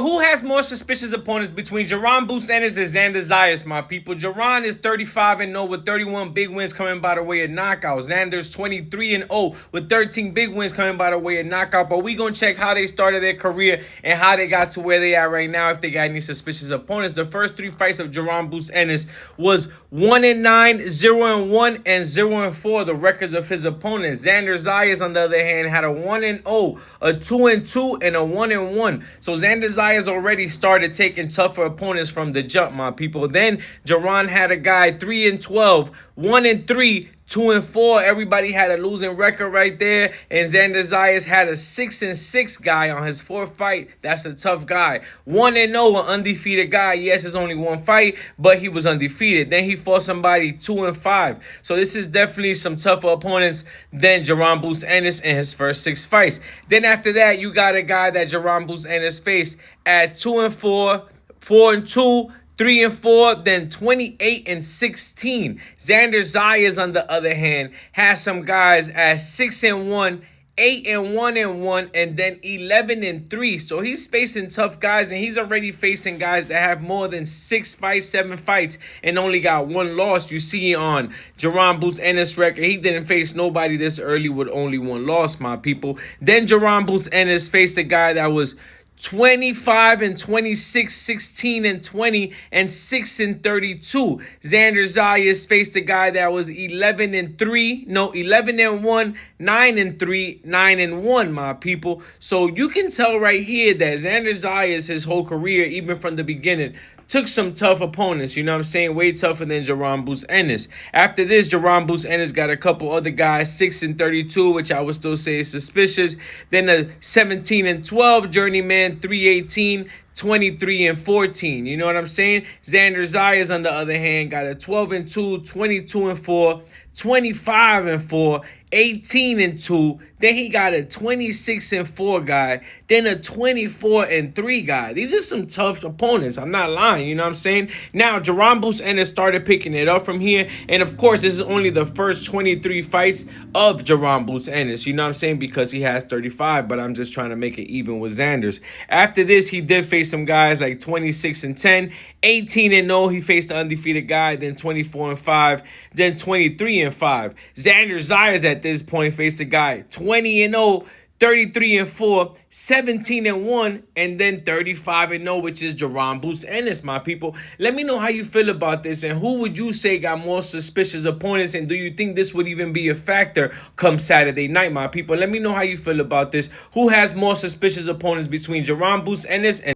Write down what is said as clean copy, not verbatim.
who has more suspicious opponents between Jaronbootsennis and Xanderzayas, my people? Jaron is 35-0 with 31 big wins coming by the way of knockout. Xander's 23-0 with 13 big wins coming by the way of knockout. But we gonna check how they started their career and how they got to where they are right now, if they got any suspicious opponents. The first 3 fights of Jaronbootsennis was 1-9, 0-1, and 0-4, the records of his opponents. Xanderzayas, on the other hand, had a 1-0, a 2-2, and a 1-1. So Xanderzayas already started taking tougher opponents from the jump, my people. Then Jaron had a guy 3-12, 1-3, 2-4. Everybody had a losing record right there. And Xanderzayas had a 6-6 guy on his 4th fight. That's a tough guy. 1-0, an undefeated guy. Yes, it's only 1 fight, but he was undefeated. Then he fought somebody 2-5. So this is definitely some tougher opponents than Jaronbootsennis in his first 6 fights. Then after that, you got a guy that Jaronbootsennis faced at 2-4, 4-2, 3-4, then 28-16. Xanderzayas, on the other hand, has some guys at 6-1, 8-1, and then 11-3. So he's facing tough guys, and he's already facing guys that have more than 6 fights, 7 fights, and only got 1 loss. You see on Jaronbootsennis' record, he didn't face nobody this early with only 1 loss, my people. Then Jaronbootsennis faced a guy that was 25-26, 16-20, and 6-32. Xanderzayas faced a guy that was 11-1, 9-3, 9-1, my people. So you can tell right here that Xanderzayas, his whole career, even from the beginning, took some tough opponents, you know what I'm saying? Way tougher than Jaronbootsennis. After this, Jaronbootsennis got a couple other guys, 6-32, which I would still say is suspicious. Then a 17-12 journeyman, 3-18, 23-14. You know what I'm saying? Xanderzayas, on the other hand, got a 12-2, 22-4, 25-4, 18-2. Then he got a 26-4 guy. Then a 24-3 guy. These are some tough opponents. I'm not lying. You know what I'm saying? Now, Jaronbootsennis started picking it up from here. And, of course, this is only the first 23 fights of Jaronbootsennis. You know what I'm saying? Because he has 35. But I'm just trying to make it even with Xander's. After this, he did face some guys like 26-10. 18-0. He faced the undefeated guy. Then 24-5. Then 23-5. Xanderzayas at this point faced a guy 20-0, 33-4, 17-1, and then 35-0, which is Jaronbootsennis, my people. Let me know how you feel about this, and who would you say got more suspicious opponents, and do you think this would even be a factor come Saturday night, my people? Let me know how you feel about this. Who has more suspicious opponents between Jaronbootsennis and